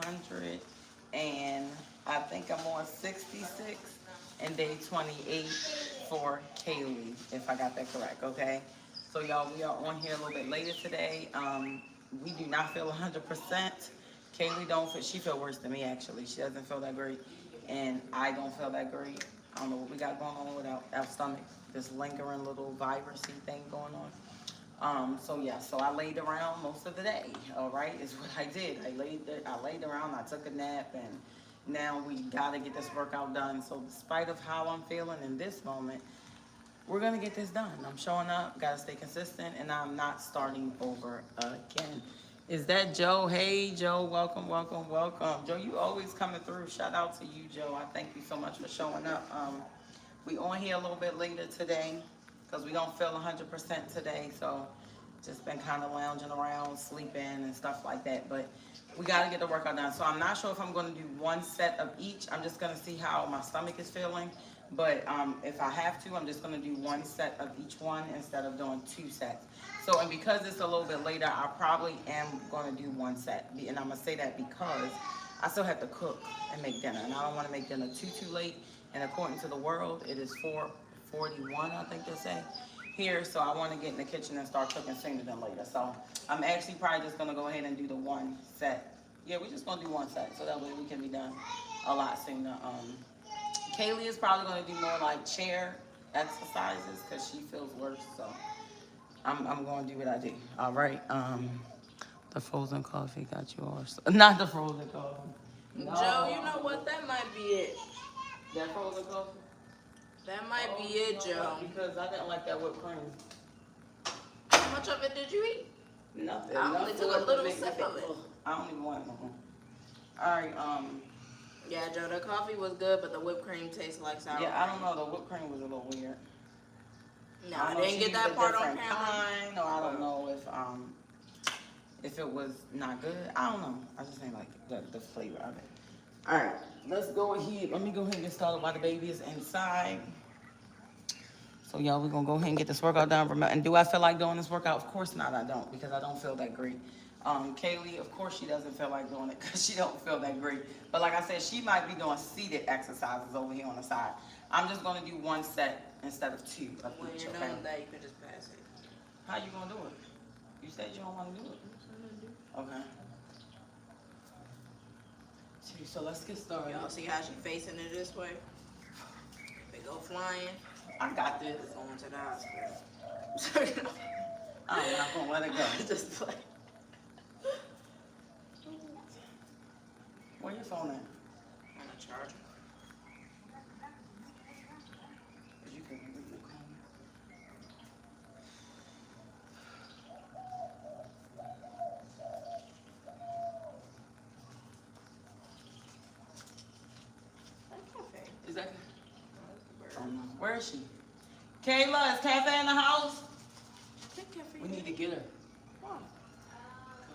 100 and I think I'm on 66 and day 28 for Kaylee, if I got that correct, okay? So y'all, we are on here a little bit later today. We do not feel 100%. Kaylee don't feel, she feel worse than me actually. She doesn't feel that great and I don't feel that great. I don't know what we got going on with our stomach, this lingering little virusy thing going on. So yeah, so I laid around most of the day. All right, is what I did. I laid around. I took a nap, and now we gotta get this workout done. So despite of how I'm feeling in this moment, we're gonna get this done. I'm showing up. Gotta stay consistent, and I'm not starting over again. Is that Joe? Hey Joe, welcome, welcome, welcome. Joe, you always coming through. Shout out to you, Joe. I thank you so much for showing up. We on here a little bit later today because we don't feel 100% today. So just been kind of lounging around, sleeping and stuff like that. But we got to get the workout done. So I'm not sure if I'm going to do one set of each. I'm just going to see how my stomach is feeling. But if I have to, I'm just going to do one set of each one instead of doing two sets. So, and because it's a little bit later, I probably am going to do one set. And I'm going to say that because I still have to cook and make dinner. And I don't want to make dinner too late. And according to the world, it is 4:41, I think they say, here. So I want to get in the kitchen and start cooking sooner than later. So I'm actually probably just going to go ahead and do the one set. Yeah, we're just going to do one set. So that way we can be done a lot sooner. Kaylee is probably going to do more like chair exercises because she feels worse. So I'm going to do what I do. All right. The frozen coffee got you all. Not the frozen coffee. No. Joe, you know what? That might be it. That frozen coffee? That might be it, Joe. Because I didn't like that whipped cream. How much of it did you eat? Nothing. I only took a little sip of it. I don't even want it no more. All right. Yeah, Joe, the coffee was good, but the whipped cream tastes like sour cream. Yeah, I don't know. The whipped cream was a little weird. No, I didn't get that part on camera. Or I don't know if it was not good. I don't know. I just ain't like the flavor of it. All right, let's go ahead. Let me go ahead and get started while the baby is inside. So y'all, we're gonna go ahead and get this workout done. And do I feel like doing this workout? Of course not, I don't, because I don't feel that great. Kaylee, of course she doesn't feel like doing it because she don't feel that great. But like I said, she might be doing seated exercises over here on the side. I'm just gonna do one set instead of two of when each, you're okay? doing that, you can just pass it. How you gonna do it? You said you don't wanna do it. Okay. So let's get started. Y'all see how she facing it this way? They go flying. I got this. Going to the hospital. I'm not gonna let it go. Just play. Where your phone at? On a charger. You can leave your phone. Is that? Oh, no. Where is she? Kayla, is Cafe in the house? We need to get her. Why?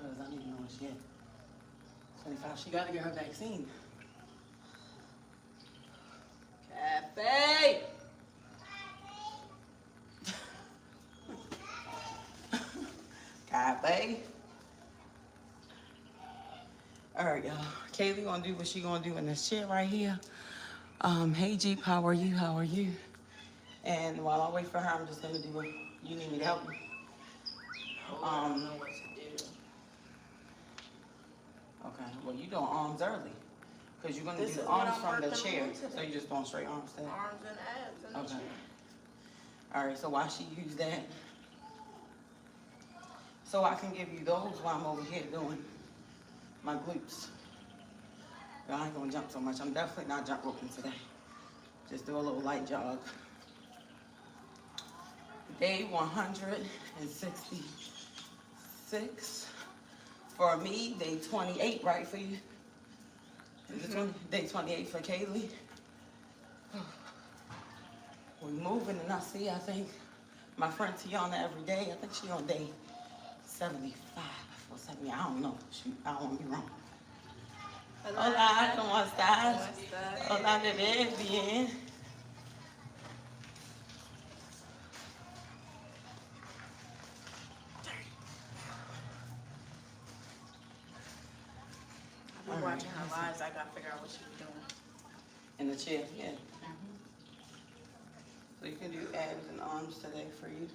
Because I need to know where she at. 25, she got to get her vaccine. Cafe! Cafe. All right, y'all. Kaylee gonna do what she gonna do in this chair right here. Hey Jeep, how are you? How are you? And while I wait for her, I'm just gonna do what you need me to help me. I don't know what to do. Okay, well you doing arms early. Because you're gonna This do is what arms I'm from the working chair. on today. So you just doing straight arms today? Arms and abs and Okay. the chair. All right, so while she use that, so I can give you those while I'm over here doing my glutes. I ain't gonna jump so much. I'm definitely not jump roping today. Just do a little light jog. Day 166. For me, day 28, right for you? Day 28 for Kaylee. We're moving and I think my friend Tiana every day, I think she on day 75 or 70, I don't know. Shoot, I don't want to be wrong. Hola, ¿cómo estás? Hola, bebé, bien. We watching her lives. I gotta figure out what she's doing. In the chair, yeah. So you can do abs and arms today for you.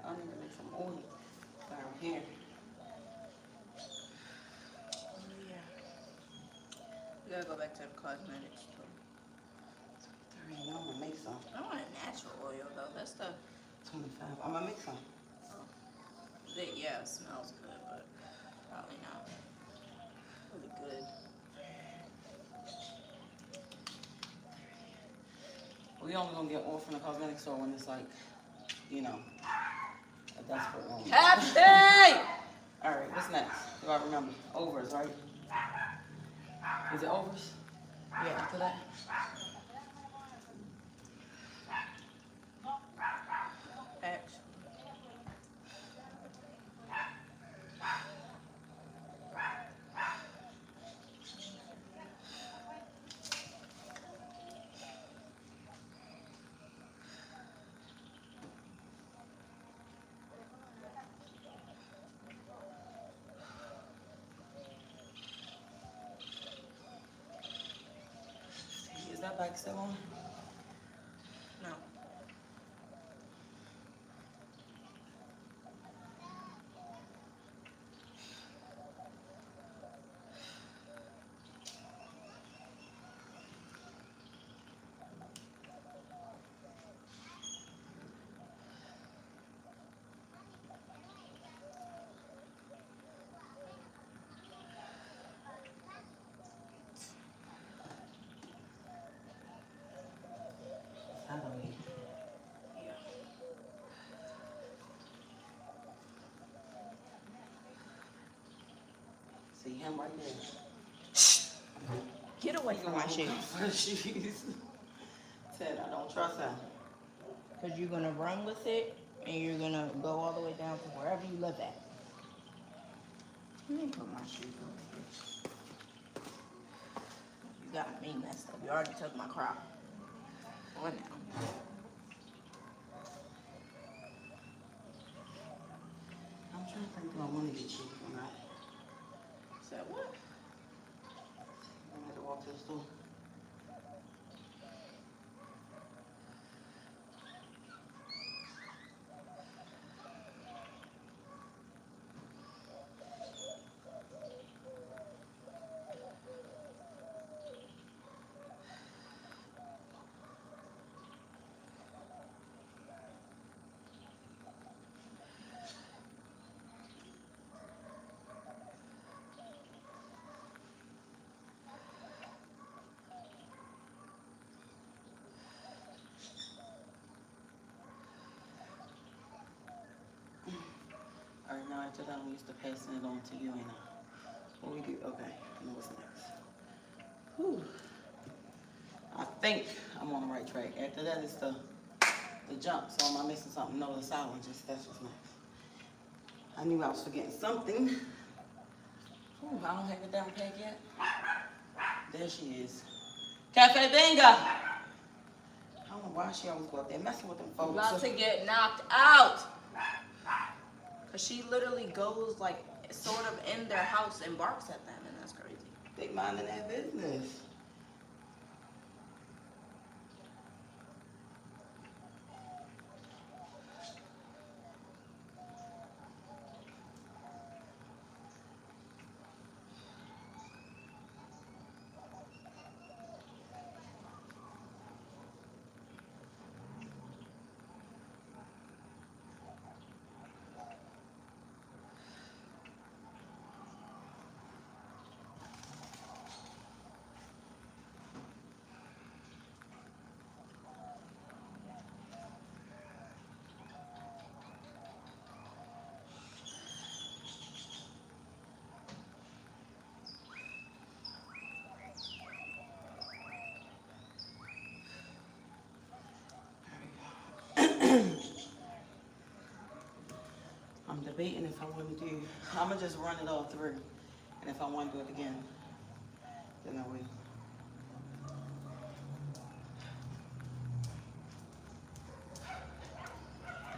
I need to make some oil down here. Yeah. We gotta go back to the cosmetics store. I already know I'm gonna make some. I want a natural oil though. That's the 25. I'm gonna make some. yeah, it smells good, but probably not really good. We only gonna get oil from the cosmetic store when it's like, you know, a desperate moment. Happy! All right, what's next? Do I remember? Overs, right? Is it overs? Yeah. After that? Actually. Is that bike still on? No. I don't need. Yeah. See him right there. Get away from my shoes. Shoes. Said I don't trust him. Because you're gonna run with it and you're gonna go all the way down to wherever you live at. Let me put my shoes on here. You got me messed up. You already took my crop. What now? I'm trying to think if I want to get cheap or not. Said what? I had to walk to the store. All right, now after that, I'm used to passing it on to you, ain't I? What we do? Okay, I know what's next. Whew. I think I'm on the right track. After that, it's the jump. So am I missing something? No, the silent. Just that's what's next. I knew I was forgetting something. Ooh, I don't have it down pat yet. There she is. Cafe Bingo! I don't know why she always go up there messing with them folks. About to get knocked out. Cause she literally goes like sort of in their house and barks at them, and that's crazy. They minding their business. I'm debating if I want to do, I'm going to just run it all through. And if I want to do it again, then I will.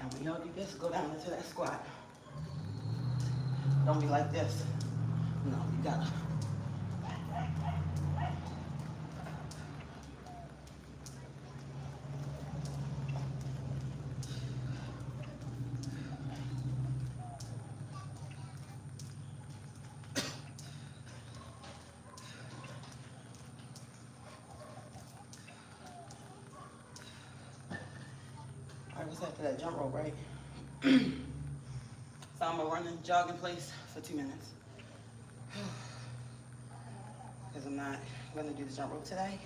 And when y'all do this, go down into that squat. Don't be like this. No, you gotta. All right, what's after that jump rope, right? So I'm gonna run and jog in place for 2 minutes. Because I'm not gonna do the jump rope today.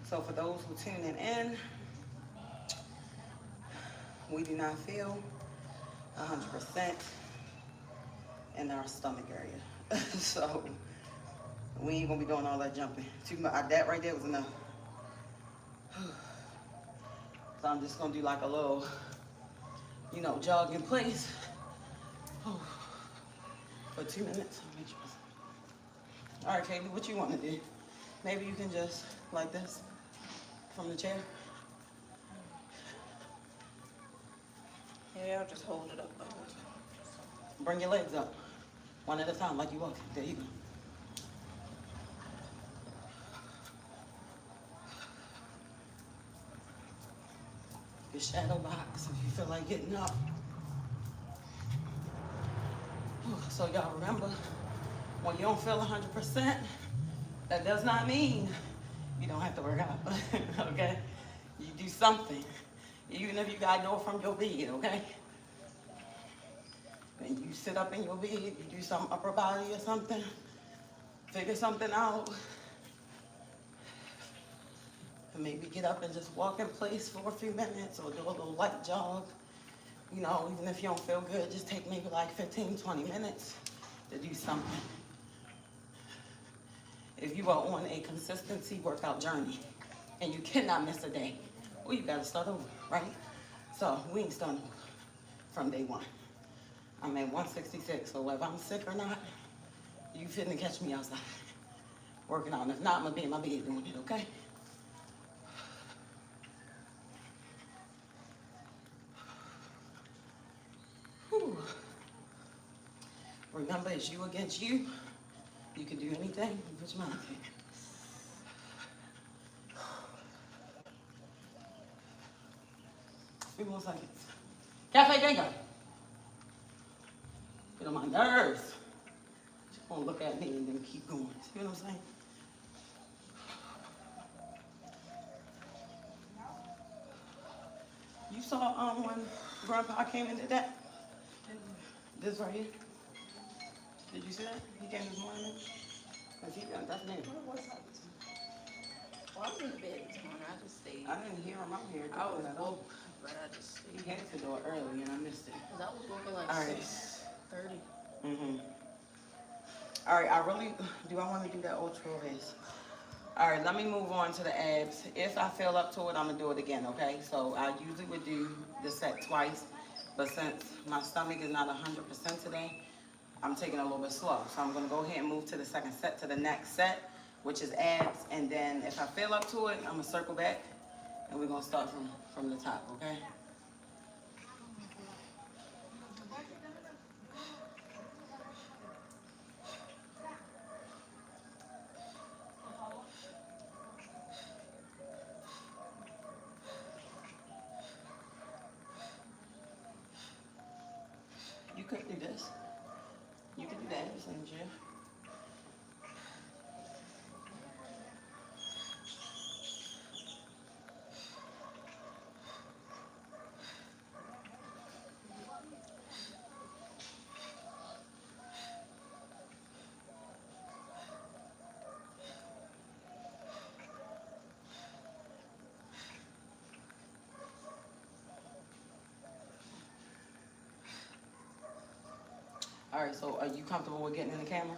So for those who tuning in, we do not feel 100% in our stomach area. So we ain't gonna be doing all that jumping. That right there was enough. So I'm just gonna do like a little, jog in place for 2 minutes. All right, Kaylee, what you want to do? Maybe you can just like this from the chair. Yeah, I'll just hold it up. Bring your legs up, one at a time, like you walk. There you go. Your shadow box if you feel like getting up. So y'all remember, when you don't feel 100%, that does not mean you don't have to work out, okay? You do something, even if you gotta do it from your bed, okay? And you sit up in your bed, you do some upper body or something, figure something out, and maybe get up and just walk in place for a few minutes or do a little light jog. Even if you don't feel good, just take maybe like 15, 20 minutes to do something. If you are on a consistency workout journey and you cannot miss a day, well, you gotta start over, right? So we ain't starting from day one. I'm at 166, so whether I'm sick or not, you finna catch me outside working out. And if not, I'm gonna be in my bed doing it, okay? Whew. Remember, it's you against you. You can do anything, you put your mind to it. Few more seconds. Cafe Bingo. Get on my nerves. Just gonna look at me and then keep going. See what I'm saying? You saw when Grandpa came in today? This right here. Did you see that? He came this morning. That's me. Well, I was in the bed this morning. I just stayed. I didn't hear him out here. I was woke, but I just stayed. He had to do it early and I missed it. Because I was woke at like All right. 6:30. All right, I want to do that ultra race. All right, let me move on to the abs. If I feel up to it, I'm gonna do it again, okay? So I usually would do the set twice, but since my stomach is not 100% today, I'm taking it a little bit slow. So I'm gonna go ahead and move to the second set, to the next set, which is abs. And then if I feel up to it, I'm gonna circle back and we're gonna start from the top, okay? You could do this. You could do that, it's in the gym. All right, so are you comfortable with getting in the camera?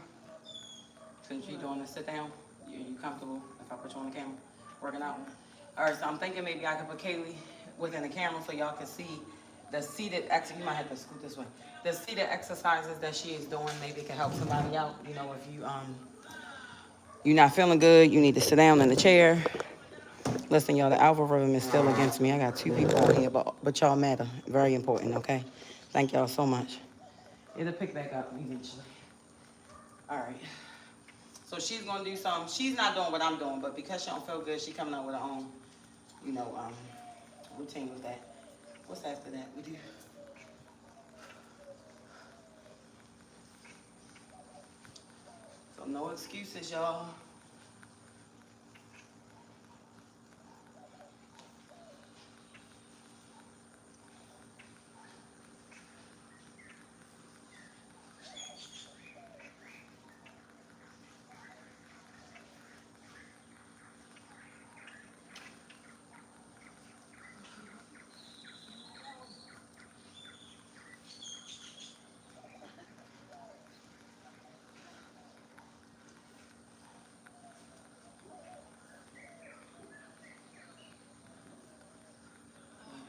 Since you're doing the sit down, you comfortable if I put you on the camera, working out? All right, so I'm thinking maybe I could put Kaylee within the camera so y'all can see the seated ex. You might have to scoot this way. The seated exercises that she is doing maybe can help somebody out. You know, if you're not feeling good, you need to sit down in the chair. Listen, y'all, the algorithm is still against me. I got 2 people on here, but y'all matter. Very important, okay? Thank y'all so much. It'll pick back up eventually. All right. So she's gonna do some. She's not doing what I'm doing, but because she don't feel good, she coming up with her own, you know, routine with that. What's after that? We do. So no excuses, y'all.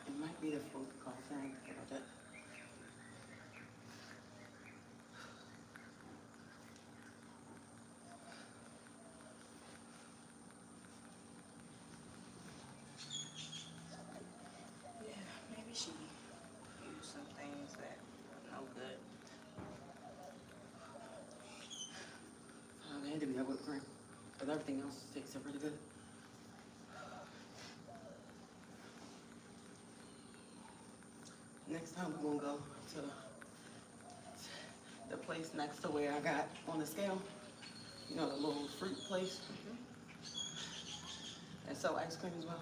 It might be the food call thing. About that. Yeah, maybe she used some things that were no good. They had to be that whipped cream, but everything else tastes pretty good. Next time we're gonna go to the place next to where I got on the scale. You know, the little fruit place. And sell ice cream as well.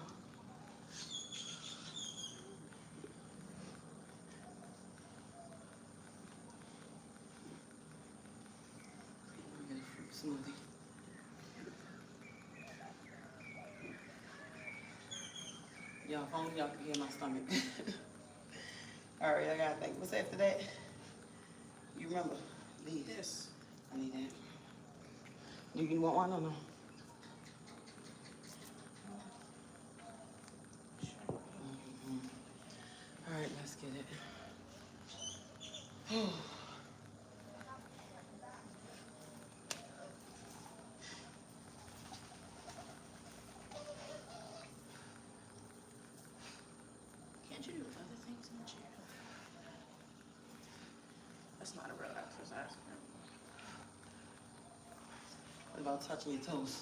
We're gonna get a fruit smoothie. Y'all, if only y'all could hear my stomach. All right, I gotta think. What's after that? You remember? These. This. I need that. You want one or no? All right, let's get it. Can't you do other things in the chair? That's not a real exercise. What about touching your toes?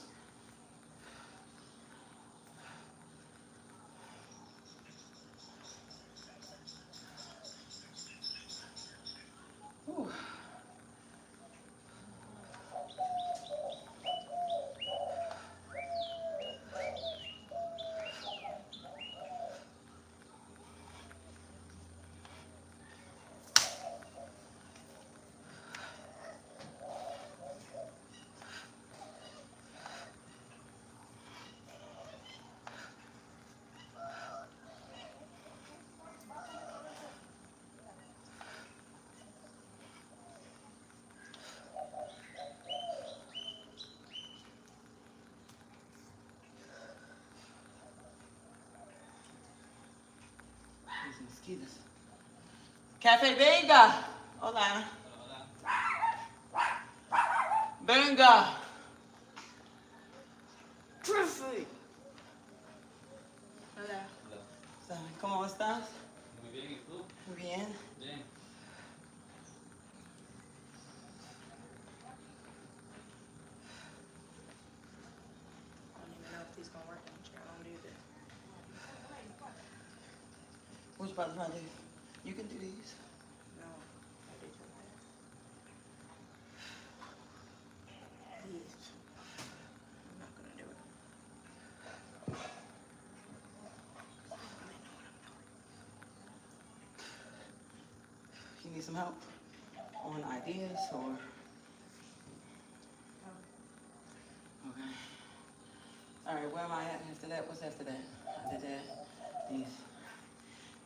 Whew. These mosquitoes. Cafe Venga. Hola. Venga. Chrissy. Hola. ¿Cómo estás? Muy bien, ¿y tú? Bien. Bien. I don't even know if these gonna work in the chair. I don't do this. Which part do I do? You can do these. No, I do just that. These. I'm not gonna do it. You need some help on ideas or? Okay. All right, where am I at after that? What's after that? I did that. These.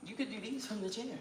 You could do these from the chair.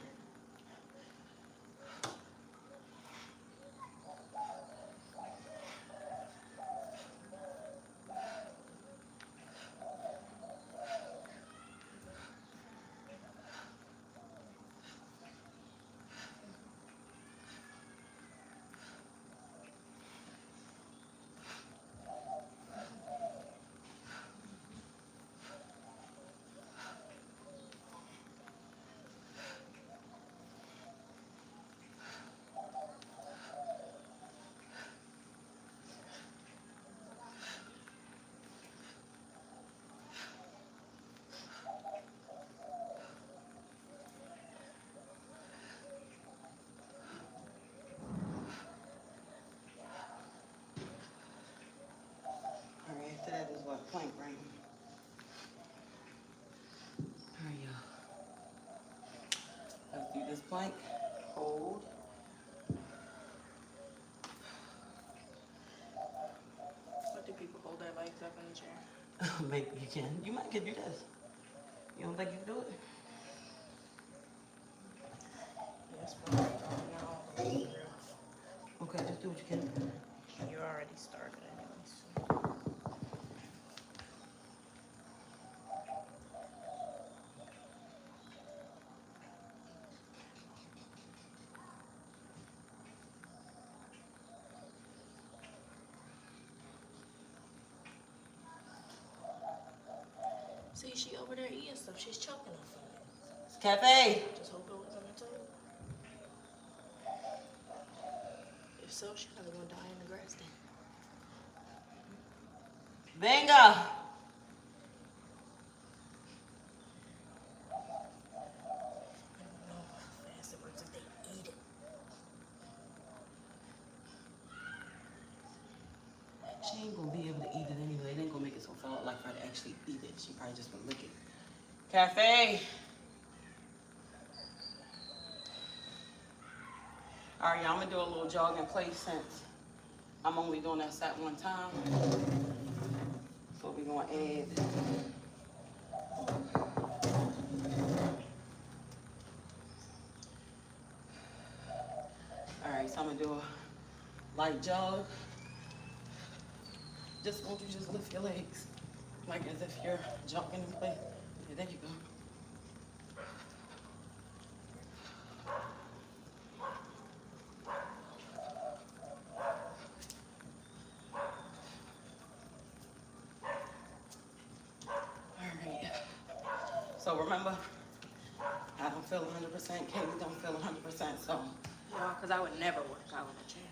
this plank. Hold. What do people hold their legs up in the chair? Maybe you can. You might could do this. You don't think you can do it? Yes, but I'm not all the way through. Okay, just do what you can. You already started anyways. See, she over there eating stuff. She's choking on something. It's cafe. Just hope it wasn't a toad. If so, she's probably gonna die in the grass then. Bingo. I don't know how fast it works if they eat it. She ain't gonna be able to eat it anyway. It ain't gonna make it so far like for her to actually eat it. She probably just gonna lick it. Cafe. All right, y'all, I'm gonna do a little jog in place since I'm only doing that set one time. So we're gonna add. All right, so I'm gonna do a light jog. Just won't you just lift your legs like as if you're jogging in place. Yeah, there you go. So remember, I don't feel 100%, Kaylee don't feel 100%, so. No, because I would never work out in a chair.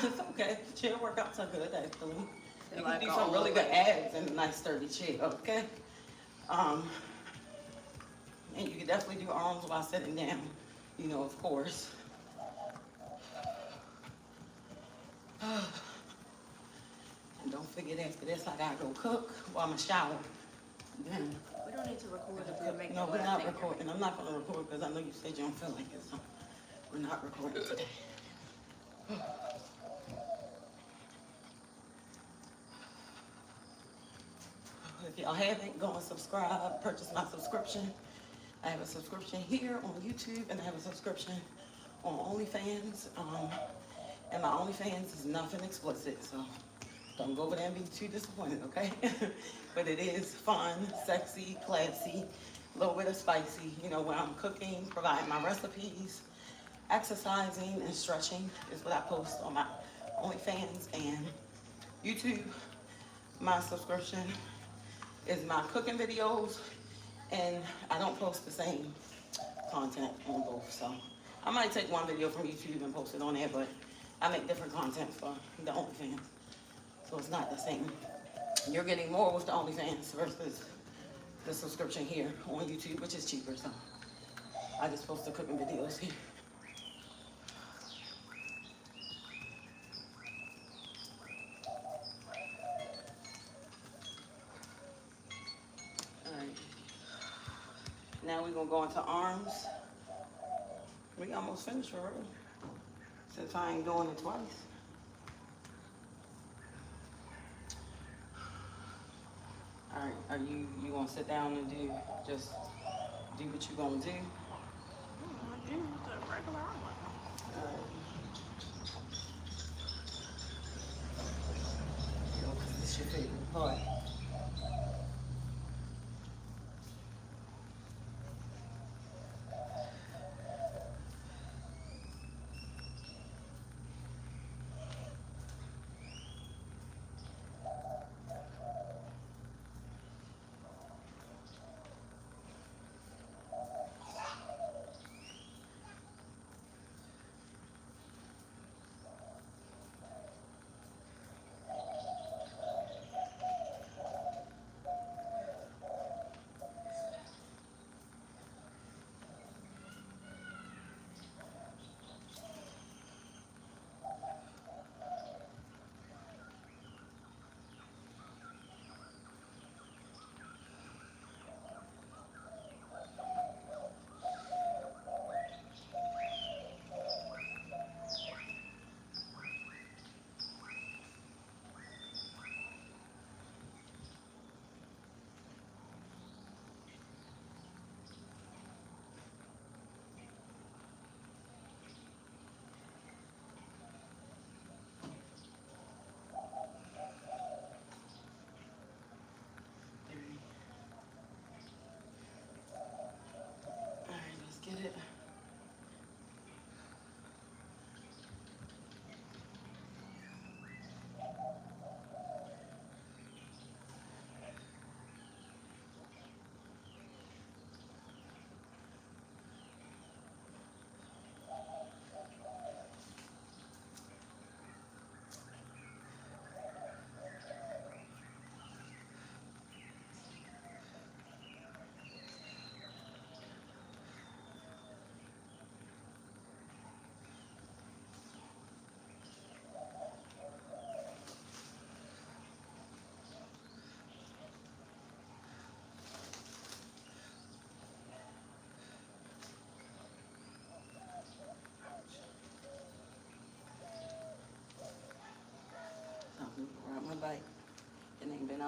It's okay, the chair workouts are good, actually. You can like do all some really the good way. abs in a nice sturdy chair, okay? And you can definitely do arms while sitting down, you know, of course. And don't forget after this, I gotta go cook while I'm in shower. Then We don't need to record if we're making no, what we're I not think you're recording. I'm not gonna record because I know you said you don't feel like it, so we're not recording today. If y'all haven't, go and subscribe, purchase my subscription. I have a subscription here on YouTube and I have a subscription on OnlyFans. And my OnlyFans is nothing explicit, so don't go over there and be too disappointed, okay? But it is fun, sexy, classy, a little bit of spicy, you know, when I'm cooking, providing my recipes, exercising and stretching is what I post on my OnlyFans and YouTube. My subscription is my cooking videos, and I don't post the same content on both, so I might take one video from YouTube and post it on there, but I make different content for the OnlyFans, so it's not the same. You're getting more with the OnlyFans versus the subscription here on YouTube, which is cheaper, so I just post the cooking videos here. Alright. Now we're gonna go into arms. We almost finished for real, since I ain't doing it twice. All right, are you gonna sit down and do what you gonna do? I do the regular arm workout. All right. Yo, 'cause this your favorite part.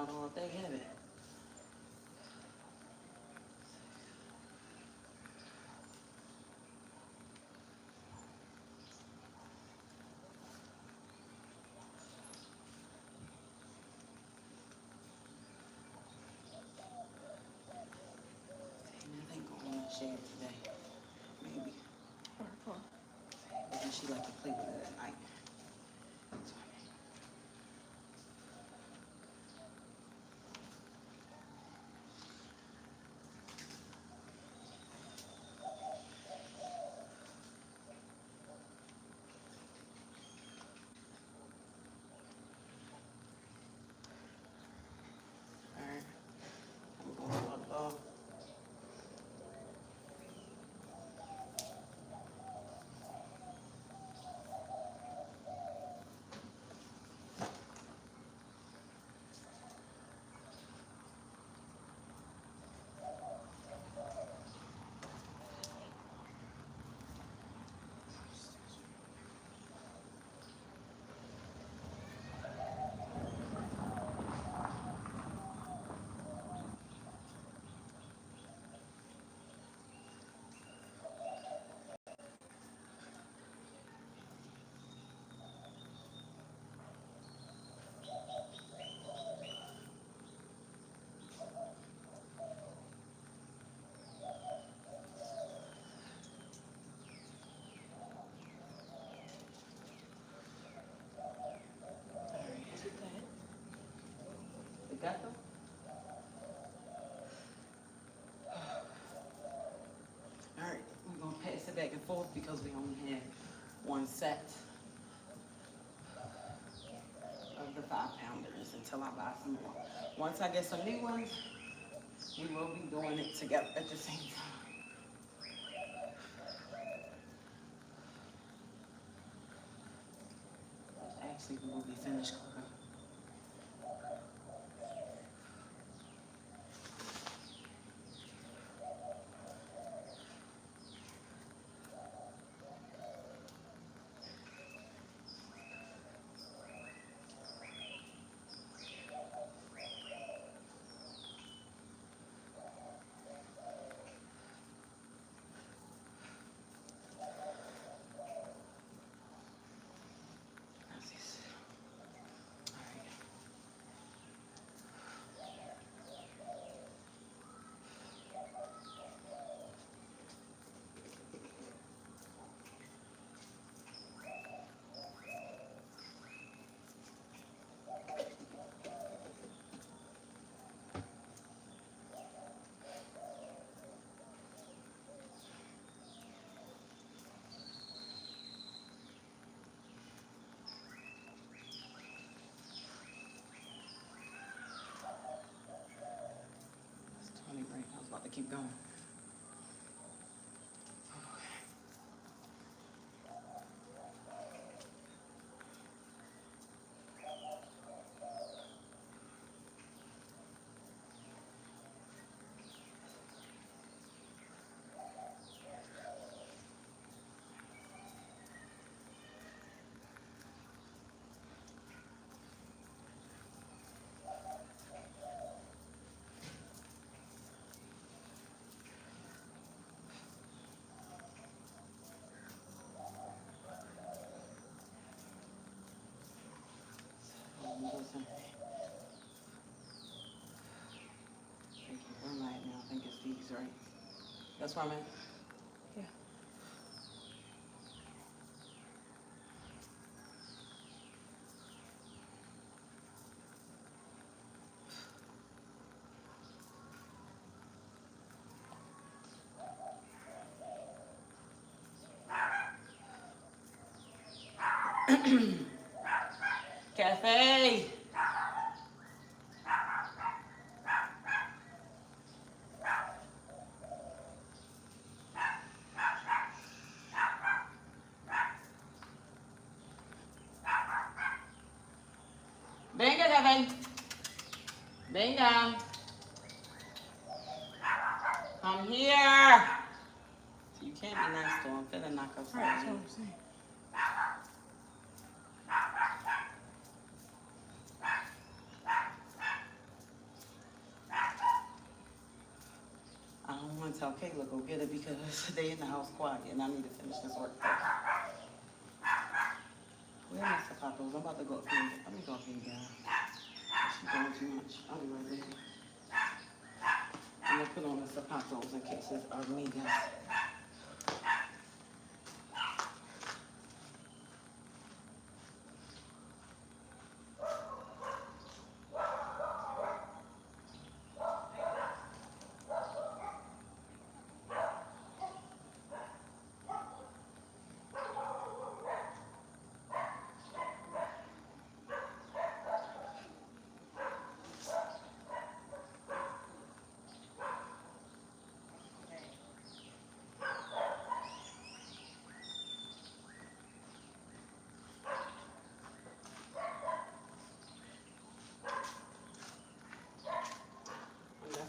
out all day, have it? I think I'm gonna share it today. Maybe. But then she like to play with it at night. Alright. I'm gonna log off. The gato? Alright, we're gonna pass it back and forth because we only have one set of the 5-pounders until I buy some more. Once I get some new ones, we will be doing it together at the same time. Actually, we will be finished cooking. Right, I was about to keep going. Listen. Thank you. Where am I at now? I think it's these, right? That's where I'm at? Yeah. Cafe! Venga, Cafe! Venga! Come here! You can't be nice to him. Finna knock upside Right, that's you. what I'm saying. They in the house quiet, and I need to finish this work. Where are my zapatos? I'm about to go feed. Let me go feed y'all. She's doing too much. I'll be right there. I'm gonna put on the zapatos in case it's amigas.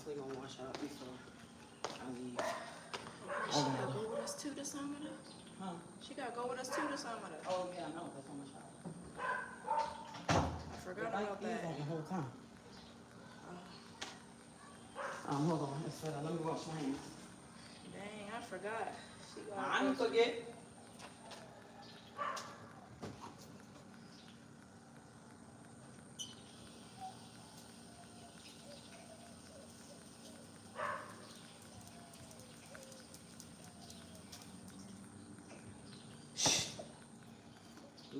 Gonna wash out before I leave. She gotta go with us too this summer though. Huh? She gotta go with us too this summer though. Oh yeah, I know. That's on my shower. I forgot about that. The whole time. Hold on. It's better. Let me wash my hands. Dang, I forgot. She got. I didn't forget.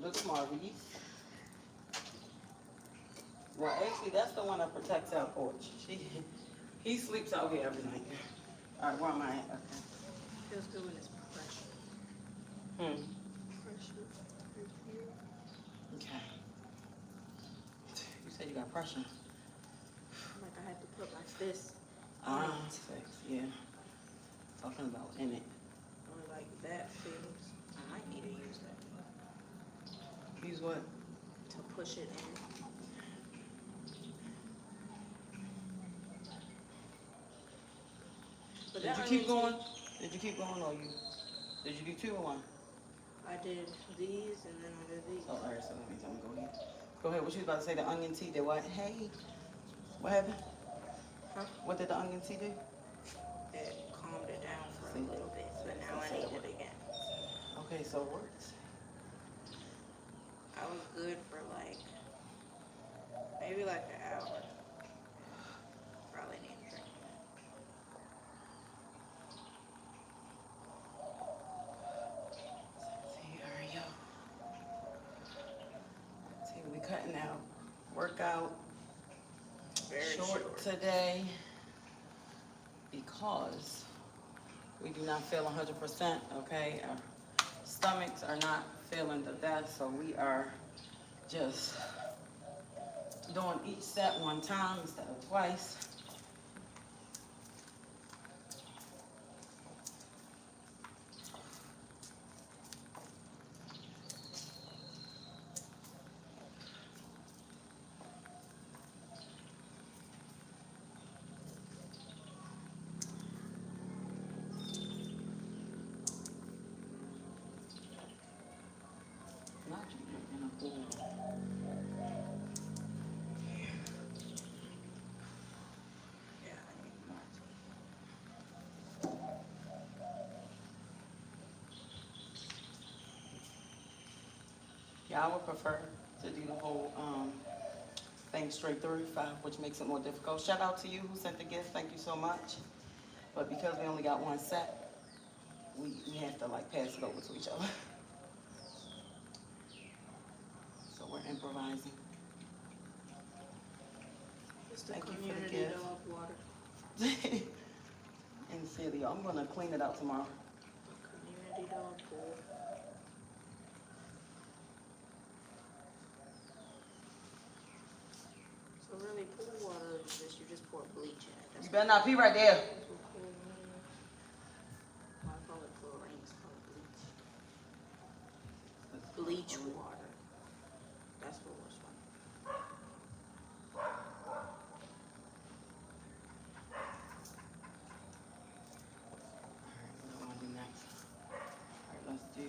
Look, Marvy. Well, actually, that's the one that protects our porch. He sleeps out here every night. All right, where am I at? Okay. Feels good when it's pressure. Pressure. Okay. You said you got pressure. Like I had to put my fist. Sex, yeah. Talking about in it. Or like that feels. I might need to use that. Use what? To push it in. But Did you keep going? Did you keep going or did you do 2 or 1? I did these and then I did these. Oh, all right, so that means I'm gonna go ahead. Go ahead, what you was about to say, the onion tea did what? Hey, what happened? Huh? What did the onion tea do? It calmed it down for a little bit, but now I need it again. Okay, so it works. I was good for like, maybe like an hour. Probably need to drink that. Here you go. See, we cutting out. Workout Very short today because we do not feel 100%, okay? Our stomachs are not feeling the best, so we are just doing each set 1 time instead of twice. Not you in a pool. Yeah, I need more. Yeah, I would prefer to do the whole thing straight through 5, which makes it more difficult. Shout out to you who sent the gift. Thank you so much. But because we only got 1 set, we have to like pass it over to each other. So we're improvising. It's the Thank you for the community gift. dog water. And silly, I'm gonna clean it out tomorrow. Community dog pool. So really, pool water is just, you just pour bleach in it. That's You better not pee right there. what pool means. I call it chlorine, it's called bleach. Bleach water. That's what was fun. Alright, what do I wanna do next? Alright, let's do.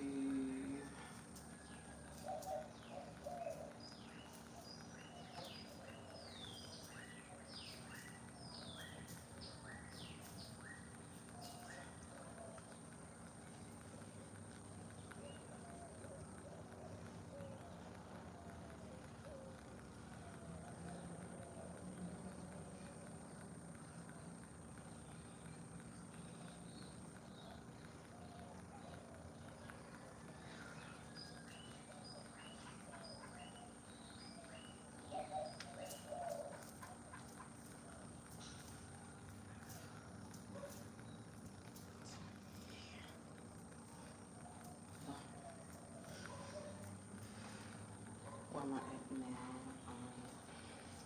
am I at now?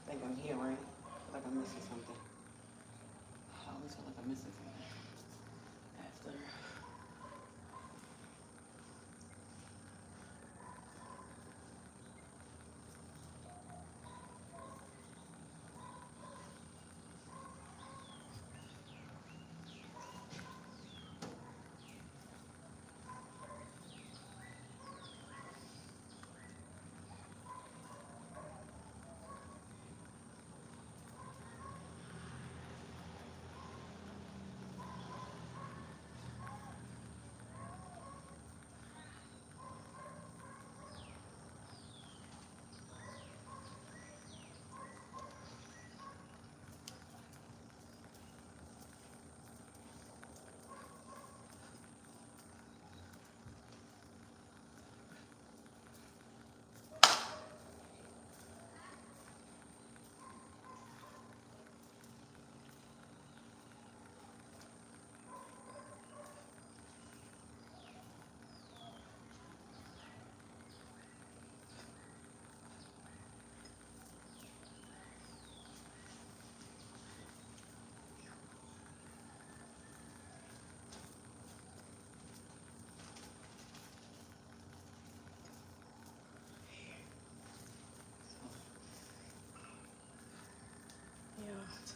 I think I'm here, right? I feel like I'm missing something. I always feel like I'm missing something. After.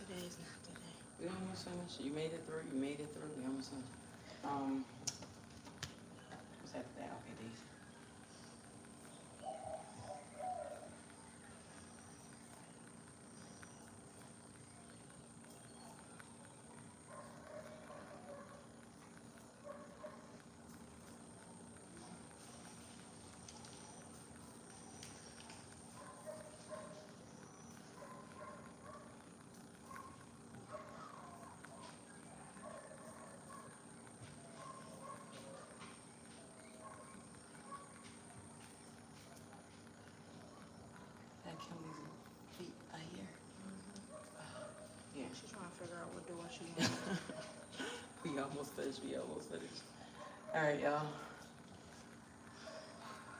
Today's not the day. We almost finished. You made it through. You made it through. We almost finished. What's after that? Okay, these. That Kelly's feet are here. Yeah. She's trying to figure out what door she wants. We almost finished. We almost finished. All right, y'all.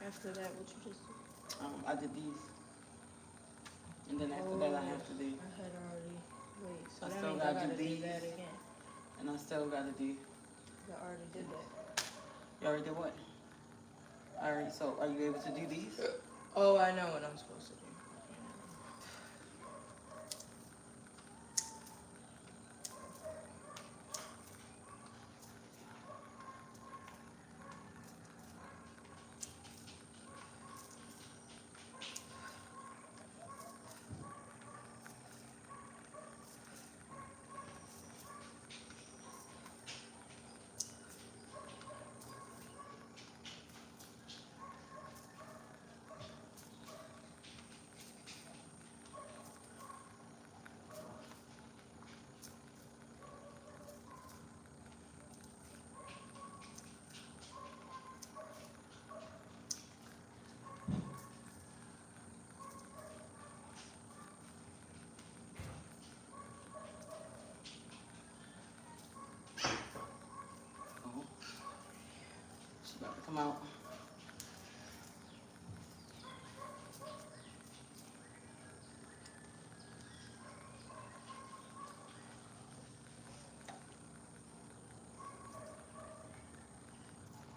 After that, what you just did? I did these. And then after that, I have to do. I had already. Wait, so I that still means I gotta gotta do do these. that again. And I still got to do. I already did that. You already did what? All right, so are you able to do these? Oh, I know what I'm supposed to do. Oh. She about to come out.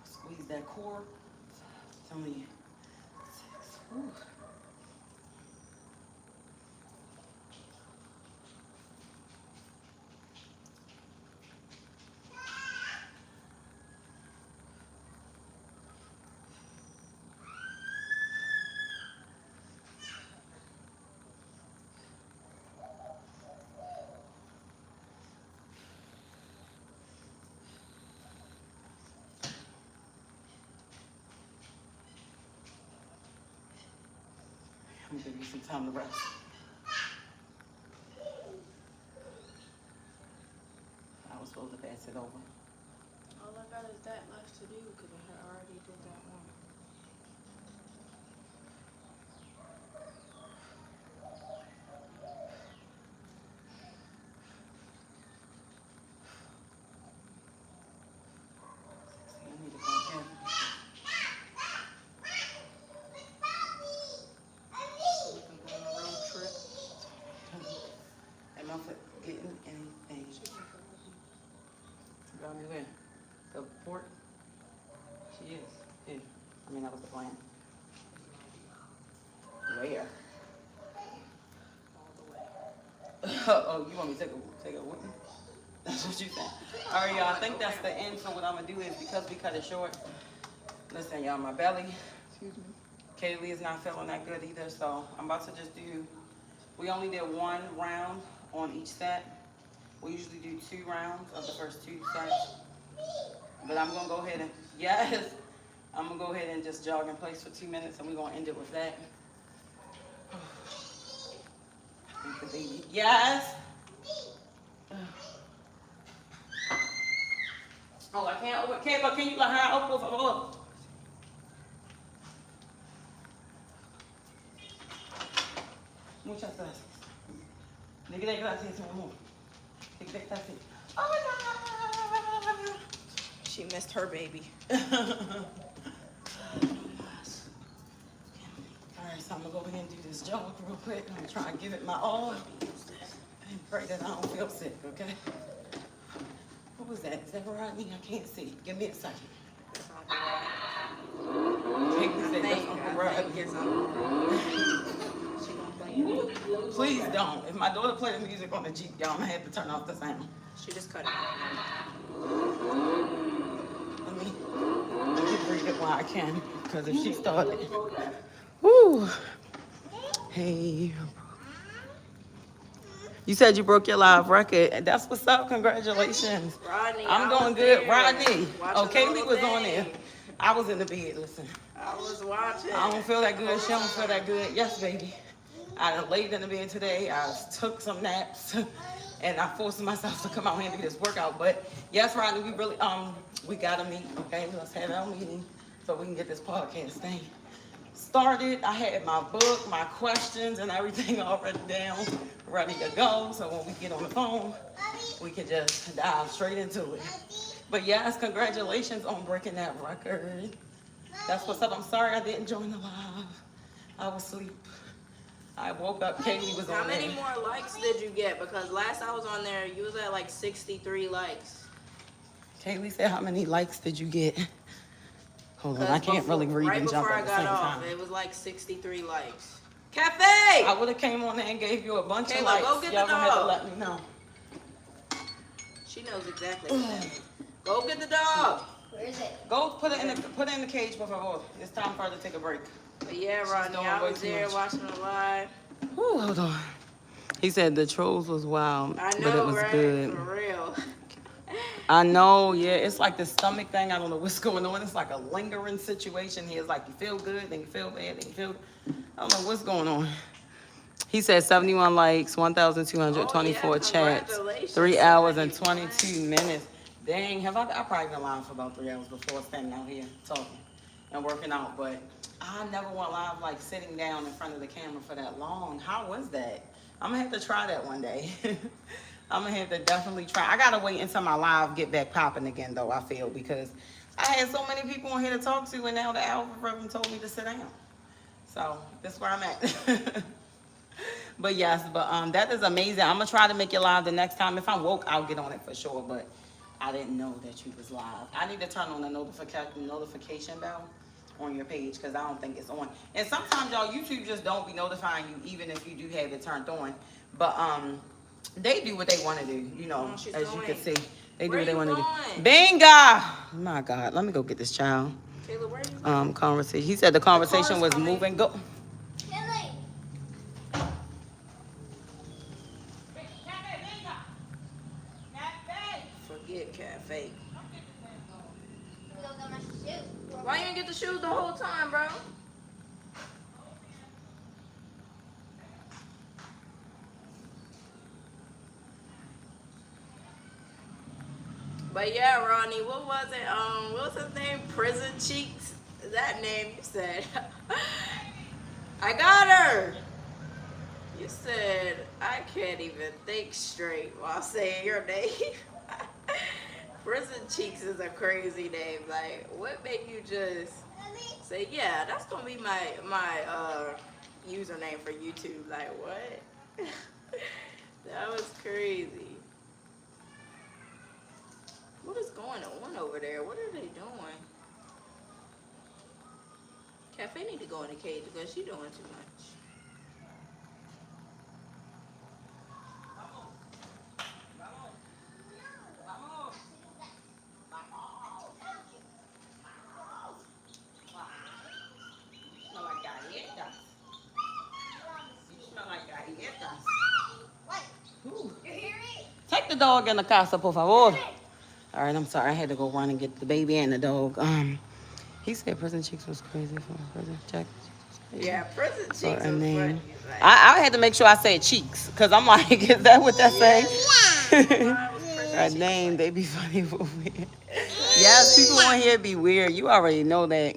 Squeeze that core. Tell me. Whew. I'm gonna give you some time to rest. I was supposed to pass it over. All I got is that left to do because I had already did that one. See, I need to go again. I mean, that was the plan. Where? Oh, you want me to take a with me? That's what you think. All right, y'all. I think that's the end. So what I'm gonna do is, because we cut it short. Listen, y'all, my belly. Excuse me. Kaylee is not feeling that good either, so I'm about to just do. We only did 1 round on each set. We usually do 2 rounds of the first 2 sets. But I'm gonna go ahead and yes, I'm gonna go ahead and just jog in place for 2 minutes, and we're gonna end it with that. The baby. Yes. Oh, I can't open. But can you let her open, por favor? Muchas gracias. Dile gracias, mi amor. Dile gracias. Oh my God. She missed her baby. All right, so I'm gonna go ahead and do this jog real quick. I'm gonna try and give it my all and pray that I don't feel sick, okay? What was that? Is that Rodney? I can't see. Give me a second. Take me a second. Please don't. If my daughter play the music on the Jeep, y'all, I'm gonna have to turn off the sound. She just cut it. Let me read it while I can, because if she started. Woo. Hey. You said you broke your live record. That's what's up. Congratulations. Rodney, I'm doing good. Rodney. Oh, Kaylee was on there. I was in the bed. Listen. I was watching. I don't feel that good. She don't feel that good. Yes, baby. I done laid in the bed today. I took some naps, and I forced myself to come out here and do this workout. But yes, Rodney, we really we gotta meet. Okay, let's have our meeting so we can get this podcast thing started. I had my book, my questions, and everything already down, ready to go. So when we get on the phone, we can just dive straight into it. But yes, congratulations on breaking that record. That's what's up. I'm sorry I didn't join the live. I was asleep. I woke up, Kaylee was on there. How many more likes did you get? Because last I was on there, you was at like 63 likes. Kaylee said, how many likes did you get? Hold on, I can't really read and jump at the same time. It was like 63 likes. Cafe! I would have came on there and gave you a bunch of Kayla, likes. go get Y'all the gonna have to dog. let me know. She knows exactly what that is. Go get the dog. Where is it? Go put it in the cage, por favor. It's time for her to take a break. But yeah, Rodney, doing I way was too there much. watching it live. Whew, hold on. He said the trolls was wild, I know, but it was right? good. For real. I know, yeah. It's like the stomach thing. I don't know what's going on. It's like a lingering situation here. It's like you feel good, then you feel bad, then you feel. I don't know what's going on. He said 71 likes, 1,224 chats, congratulations. 3 hours and 22 minutes. Dang, I probably been live for about 3 hours before standing out here talking and working out, but I never went live like sitting down in front of the camera for that long. How was that? I'm gonna have to try that one day. I'm gonna have to definitely try. I gotta wait until my live get back popping again though, I feel, because I had so many people on here to talk to and now the algorithm told me to sit down. So that's where I'm at. But yes, that is amazing. I'm gonna try to make it live the next time. If I'm woke, I'll get on it for sure, but I didn't know that you was live. I need to turn on the notification bell on your page because I don't think it's on. And sometimes y'all, YouTube just don't be notifying you even if you do have it turned on. But they do what they want to do, you know, as you can see. They do what they want to do. Bingo! My God, let me go get this child. Kayla, where are you? Conversation. He said the conversation was moving. Go. Kelly. Forget Cafe. We don't got my shoes. Why you didn't get the shoes the whole time, bro? But yeah, Ronnie, what was it? What was his name? Prison Cheeks? That name you said. I got her. You said I can't even think straight while saying your name. Prison Cheeks is a crazy name. Like, what made you just say, yeah, that's gonna be my username for YouTube? Like, what? That was crazy. What is going on over there? What are they doing? Cafe need to go in the cage because she doing too much. Smell like galletas. You smell like galletas. Ooh. You hear me? Take the dog in the casa, por favor. All right, I'm sorry. I had to go run and get the baby and the dog. He said prison chicks was crazy for prison chicks. Yeah, prison cheeks For was a name. funny. Like, I had to make sure I said cheeks, because I'm like, is that what that say? mine was prison A cheeks. name, they be funny for weird. Yes, people on here be weird. You already know that.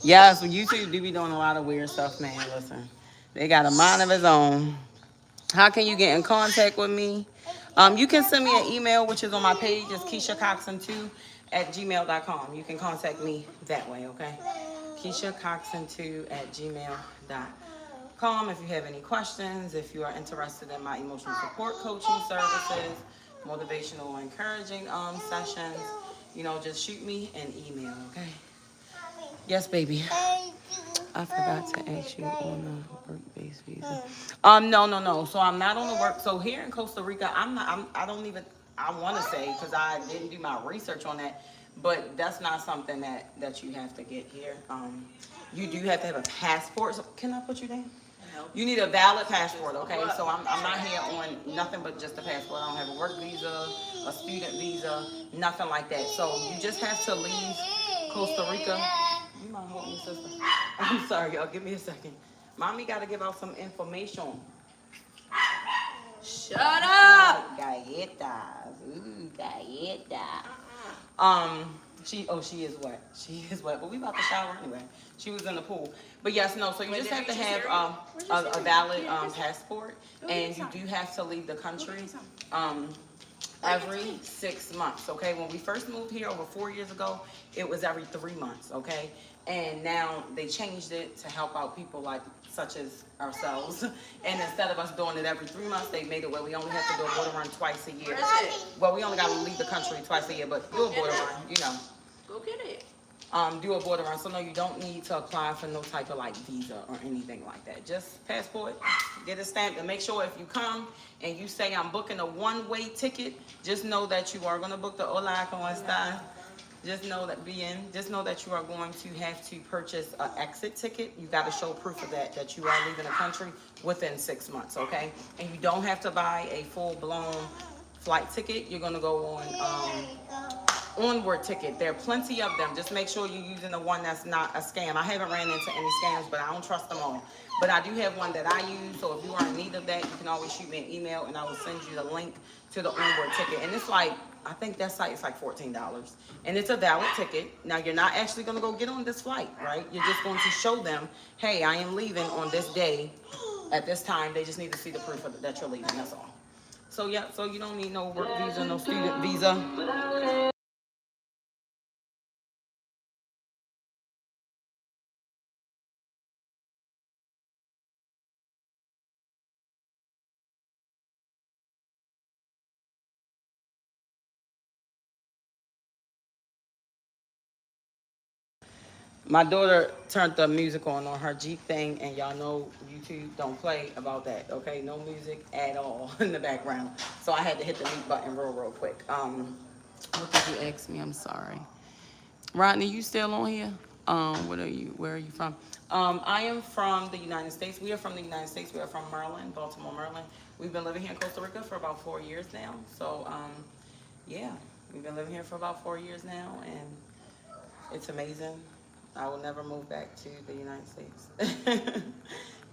Yes, when YouTube do be doing a lot of weird stuff, man. Listen, they got a mind of its own. How can you get in contact with me? You can send me an email, which is on my page. It's KeishaCoxson2@gmail.com. You can contact me that way, okay? KeishaCoxson2@gmail.com. If you have any questions, if you are interested in my emotional support coaching services, motivational and encouraging sessions, just shoot me an email, okay? Yes, baby. I forgot to ask you on the work-based visa. No. So I'm not on the work. So here in Costa Rica, I don't even, I want to say, because I didn't do my research on that, but that's not something that you have to get here. You do have to have a passport. So can I put you down? You need a valid passport, okay? So I'm not here on nothing but just a passport. I don't have a work visa, a student visa, nothing like that. So you just have to leave Costa Rica. You mind holding me, sister? I'm sorry, y'all. Give me a second. Mommy got to give out some information. Shut up! Galletas. Ooh, galletas. She is wet. She is wet. But we about to shower anyway. She was in the pool. But yes, no. So you just have to have a valid passport, and you do have to leave the country every 6 months. Okay. When we first moved here over 4 years ago, it was every 3 months. Okay. And now they changed it to help out people like such as ourselves. And instead of us doing it every 3 months, they made it where we only have to do a border run twice a year. Well, we only got to leave the country twice a year, but do a border run, Go get it. do a border run. So no, you don't need to apply for no type of like visa or anything like that. Just passport, get it stamped, and make sure if you come and you say I'm booking a one-way ticket, just know that you are going to book the yokaych1ll. Just know that you are going to have to purchase an exit ticket. You got to show proof of that you are leaving the country within 6 months, okay? And you don't have to buy a full-blown flight ticket. You're going to go on onward ticket. There are plenty of them. Just make sure you're using the one that's not a scam. I haven't ran into any scams, but I don't trust them all. But I do have one that I use, so if you are in need of that, you can always shoot me an email, and I will send you the link to the onward ticket. And it's like, I think that site is like $14. And it's a valid ticket. Now, you're not actually going to go get on this flight, right? You're just going to show them, hey, I am leaving on this day at this time. They just need to see the proof of that you're leaving. That's all. So, yeah, so you don't need no work visa, no student visa. My daughter turned the music on her Jeep thing, and y'all know YouTube don't play about that, okay? No music at all in the background. So I had to hit the mute button real quick. What did you ask me? I'm sorry. Rodney, you still on here? Where are you from? I am from the United States. We are from the United States. We are from Maryland, Baltimore, Maryland. We've been living here in Costa Rica for about 4 years now. So, yeah, we've been living here for about 4 years now, and it's amazing. I will never move back to the United States.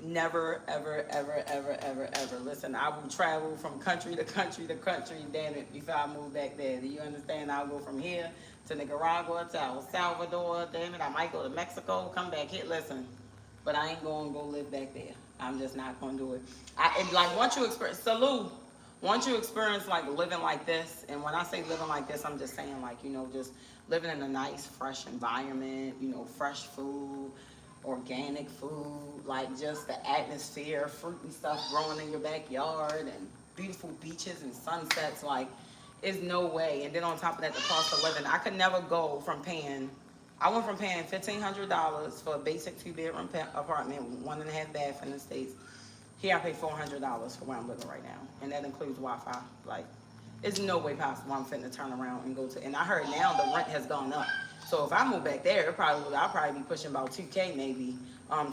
Never, ever, ever, ever, ever, ever. Listen, I will travel from country to country to country, damn it, before I move back there. Do you understand? I'll go from here to Nicaragua to El Salvador, damn it. I might go to Mexico, come back here. Listen, but I ain't going to go live back there. I'm just not going to do it. Once you experience, once you experience like living like this, and when I say living like this, I'm just saying like, just living in a nice, fresh environment, fresh food, organic food, like just the atmosphere, fruit and stuff growing in your backyard, and beautiful beaches and sunsets, like, is no way. And then on top of that, the cost of living. I could never go from paying I went from paying $1,500 for a basic 2-bedroom apartment, 1.5 bath in the States. Here I pay $400 for where I'm living right now, and that includes Wi-Fi. Like, it's no way possible I'm finna turn around and go to. And I heard now the rent has gone up. So if I move back there, I'll probably be pushing about 2K maybe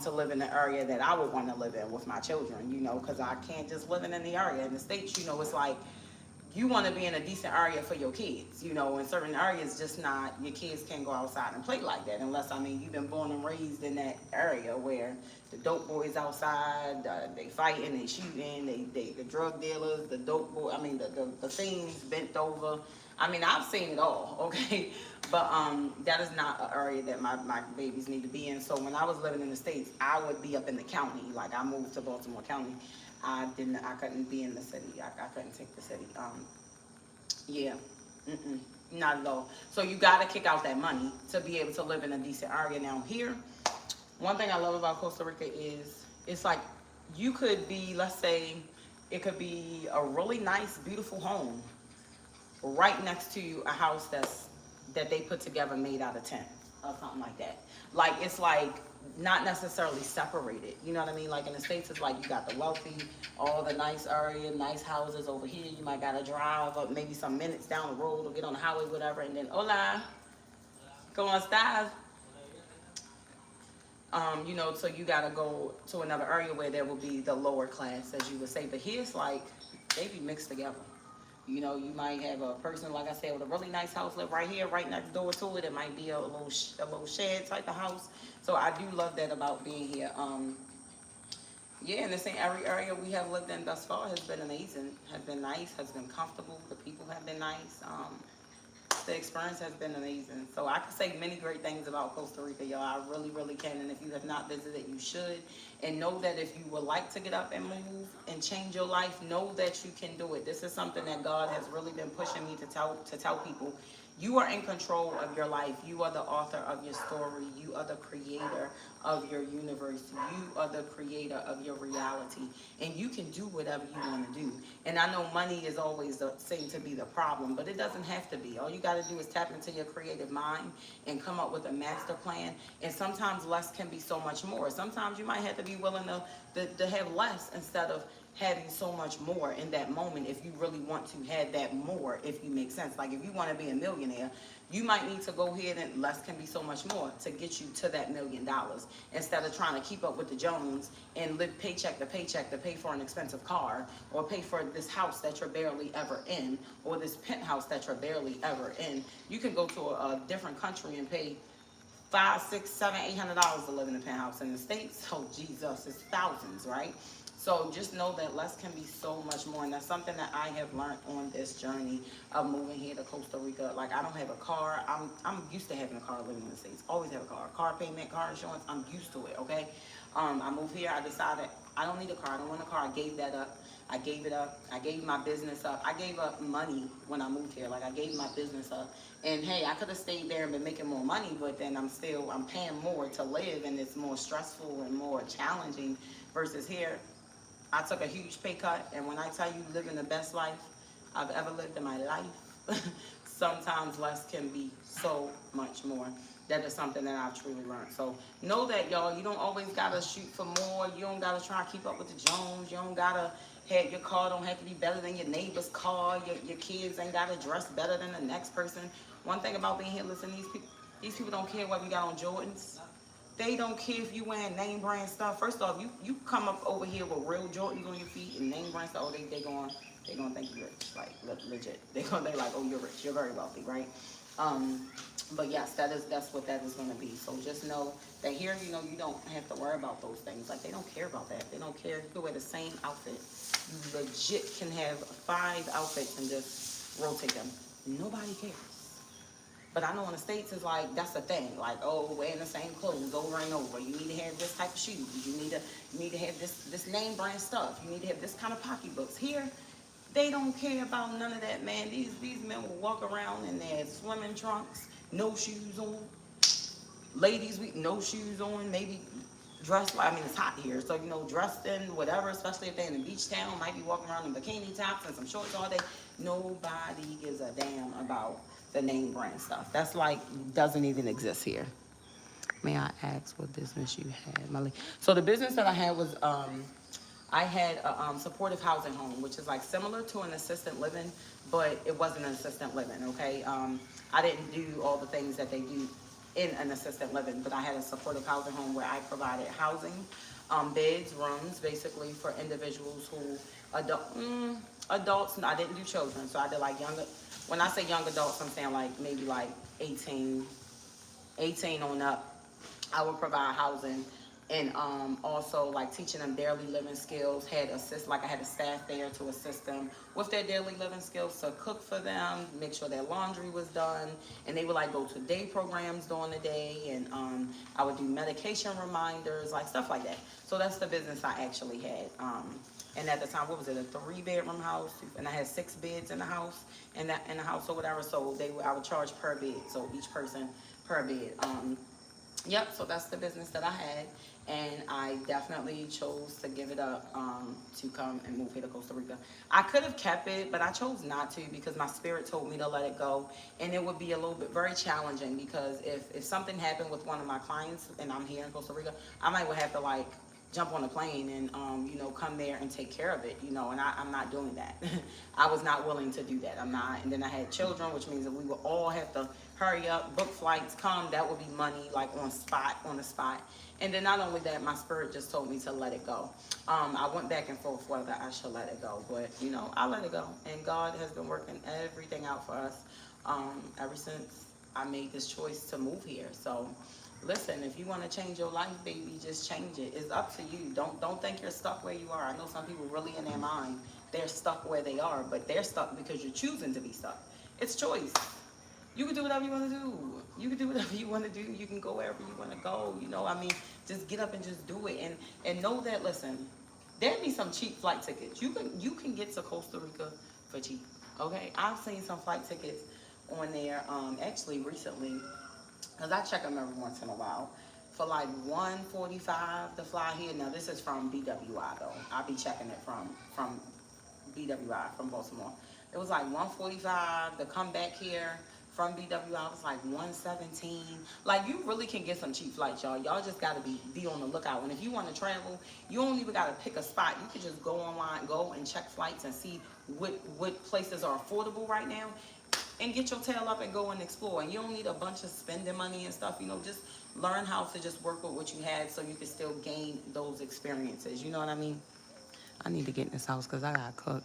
to live in the area that I would want to live in with my children. You know, because I can't just live in the area. In the States, you know, it's like you want to be in a decent area for your kids. You know, in certain areas, just not, your kids can't go outside and play like that unless, I mean, you've been born and raised in that area where the dope boys outside, they fighting, they shooting, the drug dealers, the dope boy, I mean, the fiends bent over. I mean, I've seen it all, okay? But that is not an area that my babies need to be in. So when I was living in the States, I would be up in the county. Like, I moved to Baltimore County. I couldn't be in the city. I couldn't take the city. Yeah, not at all. So you got to kick out that money to be able to live in a decent area. Now here, one thing I love about Costa Rica is it's like you could be, let's say, it could be a really nice, beautiful home right next to a house that they put together made out of tent or something like that. Like, it's like not necessarily separated. You know what I mean? Like in the States, it's like you got the wealthy, all the nice area, nice houses over here. You might got to drive up maybe some minutes down the road or get on the highway, whatever, and then hola, ¿cómo estás? You know, so you got to go to another area where there will be the lower class, as you would say. But here it's like they be mixed together. You know, you might have a person, like I said, with a really nice house live right here, right next door to it. It might be a little shed type of house. So I do love that about being here. Yeah, and every area we have lived in thus far has been amazing, has been nice, has been comfortable. The people have been nice. The experience has been amazing. So I can say many great things about Costa Rica, y'all. I really, really can. And if you have not visited, you should. And know that if you would like to get up and move and change your life, know that you can do it. This is something that God has really been pushing me to tell people. You are in control of your life. You are the author of your story. You are the creator of your universe. You are the creator of your reality. And you can do whatever you want to do. And I know money is always seen to be the problem, but it doesn't have to be. All you got to do is tap into your creative mind and come up with a master plan. And sometimes less can be so much more. Sometimes you might have to be willing to have less instead of having so much more in that moment if you really want to have that more, if you make sense. Like if you want to be a millionaire, you might need to go ahead and less can be so much more to get you to that $1 million instead of trying to keep up with the Jones and live paycheck to paycheck to pay for an expensive car or pay for this house that you're barely ever in or this penthouse that you're barely ever in. You can go to a different country and pay $500, $600, $700, $800 to live in a penthouse. In the States, oh Jesus, it's thousands, right? So just know that less can be so much more. And that's something that I have learned on this journey of moving here to Costa Rica. Like, I don't have a car. I'm used to having a car living in the States. Always have a car. Car payment, car insurance, I'm used to it, okay? I moved here. I decided I don't need a car. I don't want a car. I gave that up. I gave it up. I gave my business up. I gave up money when I moved here. Like, I gave my business up. And, hey, I could have stayed there and been making more money, but then I'm paying more to live, and it's more stressful and more challenging versus here. I took a huge pay cut, and when I tell you living the best life I've ever lived in my life, sometimes less can be so much more. That is something that I've truly learned. So know that, y'all, you don't always got to shoot for more. You don't got to try to keep up with the Jones. You don't got to have your car don't have to be better than your neighbor's car. Your kids ain't got to dress better than the next person. One thing about being here, listen, these people don't care whether you got on Jordans. They don't care if you wearing name brand stuff. First off, you come up over here with real Jordans on your feet and name brand stuff. Oh, they gonna think you're rich, like legit. They like, oh, you're rich. You're very wealthy, right? But yes, that's what that is gonna be. So just know that here, you know, you don't have to worry about those things. Like, they don't care about that. They don't care. You can wear the same outfit. You legit can have 5 outfits and just rotate them. Nobody cares. But I know in the States, it's like, that's the thing. Like, oh, wearing the same clothes over and over. You need to have this type of shoes. You need to have this name brand stuff. You need to have this kind of pocketbooks. Here, they don't care about none of that, man. These men will walk around in their swimming trunks, no shoes on. Ladies with no shoes on, maybe dressed like, I mean, it's hot here. So, you know, dressed in whatever, especially if they're in a beach town, might be walking around in bikini tops and some shorts all day. Nobody gives a damn about the name brand stuff. That's like, doesn't even exist here. May I ask what business you had, Molly? So the business that I had was, I had a supportive housing home, which is like similar to an assisted living, but it wasn't an assisted living, okay? I didn't do all the things that they do in an assisted living, but I had a supportive housing home where I provided housing, beds, rooms, basically for individuals who, adults, I didn't do children, so I did like younger, when I say young adults, I'm saying like maybe like 18 on up. I would provide housing and also like teaching them daily living skills. I had a staff there to assist them with their daily living skills, to cook for them, make sure their laundry was done, and they would like go to day programs during the day, and I would do medication reminders, like stuff like that. So that's the business I actually had. And at the time, what was it, a 3-bedroom house, and I had 6 beds in the house, in the house or whatever. So I would charge per bed, so each person per bed. Yep, so that's the business that I had, and I definitely chose to give it up to come and move here to Costa Rica. I could have kept it, but I chose not to because my spirit told me to let it go, and it would be a little bit very challenging because if something happened with one of my clients and I'm here in Costa Rica, I might have to like jump on a plane and come there and take care of it, and I'm not doing that. I was not willing to do that. I'm not. And then I had children, which means that we would all have to hurry up, book flights, come. That would be money like on the spot. And then not only that, my spirit just told me to let it go. I went back and forth whether I should let it go, but I let it go, and God has been working everything out for us ever since I made this choice to move here. So listen, if you want to change your life, baby, just change it. It's up to you. Don't think you're stuck where you are. I know some people really in their mind, they're stuck where they are, but they're stuck because you're choosing to be stuck. It's choice. You can do whatever you want to do. You can do whatever you want to do. You can go wherever you want to go. Just get up and just do it. And know that, listen, there'd be some cheap flight tickets. You can get to Costa Rica for cheap. Okay? I've seen some flight tickets on there actually recently, because I check them every once in a while, for like $145 to fly here. Now this is from BWI though. I'll be checking it from BWI, from Baltimore. It was like $145 to come back here from BWI. Was like $117. Like, you really can get some cheap flights, y'all. Y'all just gotta be on the lookout. And if you want to travel, you don't even gotta pick a spot. You can just go online, go and check flights and see what places are affordable right now, and get your tail up and go and explore. And you don't need a bunch of spending money and stuff. Just learn how to just work with what you have so you can still gain those experiences. You know what I mean? I need to get in this house because I gotta cook.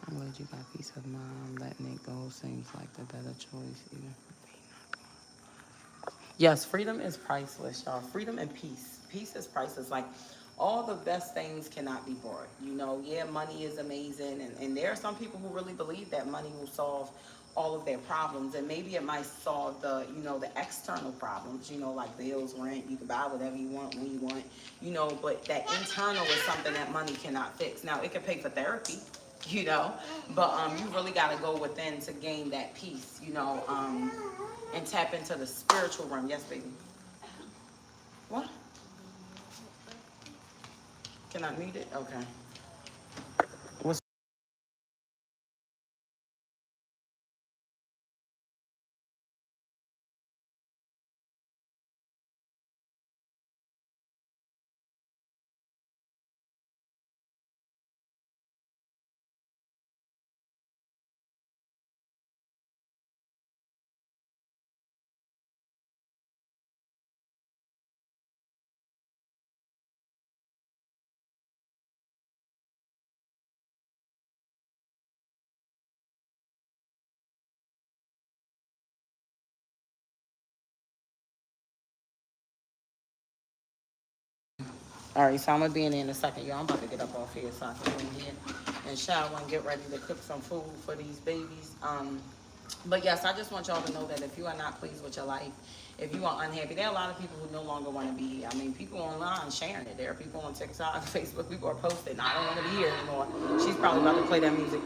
I'm glad you got peace of mind. Letting it go seems like the better choice. Even for me. Yes, freedom is priceless, y'all. Freedom and peace. Peace is priceless. Like, all the best things cannot be bought. Yeah, money is amazing. And there are some people who really believe that money will solve all of their problems. And maybe it might solve the external problems, like bills, rent. You can buy whatever you want when you want, but that internal is something that money cannot fix. Now, it can pay for therapy, but you really got to go within to gain that peace, and tap into the spiritual realm. Yes, baby. What? Can I mute it? Okay. What's All right, so I'm gonna be in there in a second, y'all. I'm about to get up off here so I can go in here and shower and get ready to cook some food for these babies. But yes, I just want y'all to know that if you are not pleased with your life, if you are unhappy, there are a lot of people who no longer want to be here. I mean, people online sharing it. There are people on TikTok, Facebook, people are posting, I don't want to be here anymore. She's probably about to play that music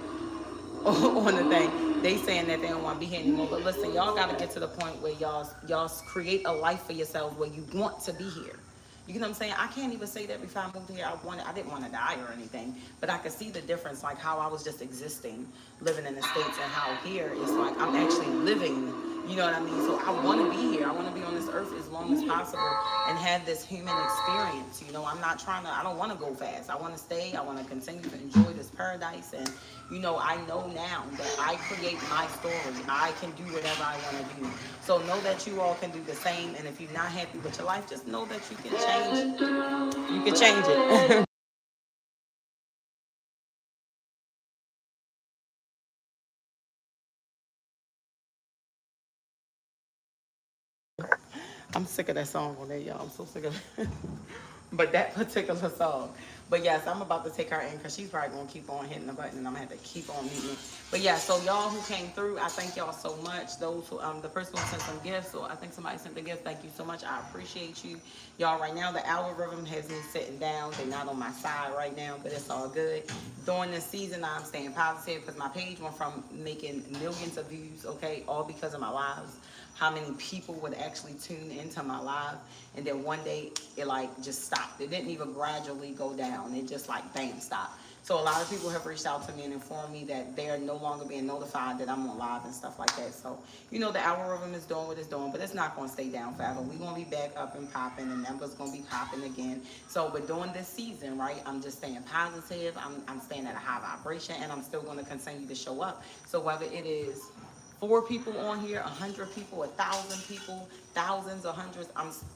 on the thing. They saying that they don't want to be here anymore. But listen, y'all got to get to the point where y'all create a life for yourselves where you want to be here. You know what I'm saying? I can't even say that before I moved here. I didn't want to die or anything, but I could see the difference, like how I was just existing, living in the States, and how here it's like I'm actually living. You know what I mean? So I want to be here. I want to be on this earth as long as possible and have this human experience. You know, I'm not trying to. I don't want to go fast. I want to stay. I want to continue to enjoy this paradise. And you know, I know now that I create my story. I can do whatever I want to do. So know that you all can do the same. And if you're not happy with your life, just know that you can change. You can change it. I'm sick of that song on there, y'all. I'm so sick of it. But that particular song. But yes, I'm about to take her in because she's probably going to keep on hitting the button and I'm going to have to keep on muting. But yeah, so y'all who came through, I thank y'all so much. Those who, the person who sent some gifts, so I think somebody sent the gift. Thank you so much. I appreciate you. Y'all, right now, the algorithm has me sitting down. They're not on my side right now, but it's all good. During this season, I'm staying positive because my page went from making millions of views, okay, all because of my lives. How many people would actually tune into my live, and then one day it like just stopped. It didn't even gradually go down. It just like bam, stopped. So a lot of people have reached out to me and informed me that they are no longer being notified that I'm on live and stuff like that. So, you know, the algorithm is doing what it's doing, but it's not going to stay down forever. We're going to be back up and popping, and numbers going to be popping again. So, but during this season, right, I'm just staying positive. I'm staying at a high vibration, and I'm still going to continue to show up. So whether it is 4 people on here, 100 people, 1,000 people, thousands or hundreds.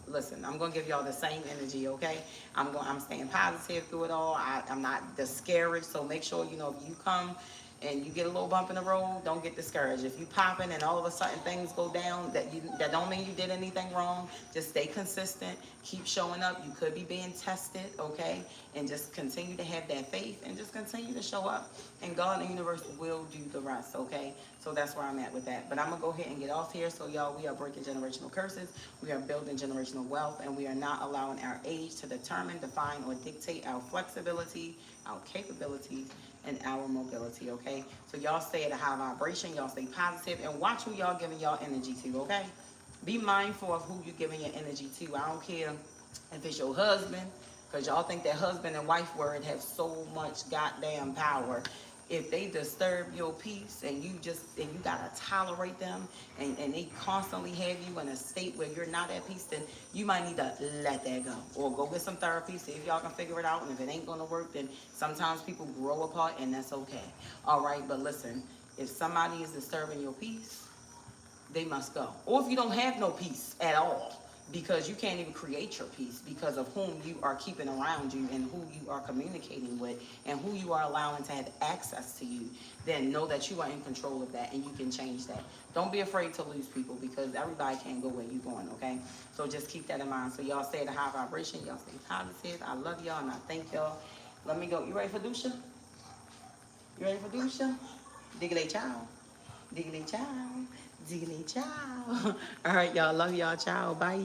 Listen. I'm gonna give y'all the same energy, okay? I'm staying positive through it all. I'm not discouraged. So make sure you know if you come and you get a little bump in the road, don't get discouraged. If you popping and all of a sudden things go down, that don't mean you did anything wrong. Just stay consistent, keep showing up. You could be being tested, okay? And just continue to have that faith and just continue to show up. And God and the universe will do the rest, okay? So that's where I'm at with that. But I'm gonna go ahead and get off here. So y'all, we are breaking generational curses. We are building generational wealth, and we are not allowing our age to determine, define, or dictate our flexibility, our capabilities, and our mobility, okay? So y'all stay at a high vibration, y'all stay positive, and watch who y'all giving y'all energy to, okay? Be mindful of who you're giving your energy to. I don't care if it's your husband, because y'all think that husband and wife word have so much goddamn power. If they disturb your peace and you gotta tolerate them, and they constantly have you in a state where you're not at peace, then you might need to let that go. Or go get some therapy, see if y'all can figure it out. And if it ain't gonna work, then sometimes people grow apart, and that's okay. All right, but listen, if somebody is disturbing your peace, they must go. Or if you don't have no peace at all, because you can't even create your peace because of whom you are keeping around you and who you are communicating with and who you are allowing to have access to you, then know that you are in control of that and you can change that. Don't be afraid to lose people because everybody can't go where you're going, okay? So just keep that in mind. So y'all stay at a high vibration. Y'all stay positive. I love y'all and I thank y'all. Let me go. You ready for Dusha? You ready for Dusha? Diggity chow. Diggity chow. Diggity chow. All right, y'all. Love y'all. Ciao. Bye.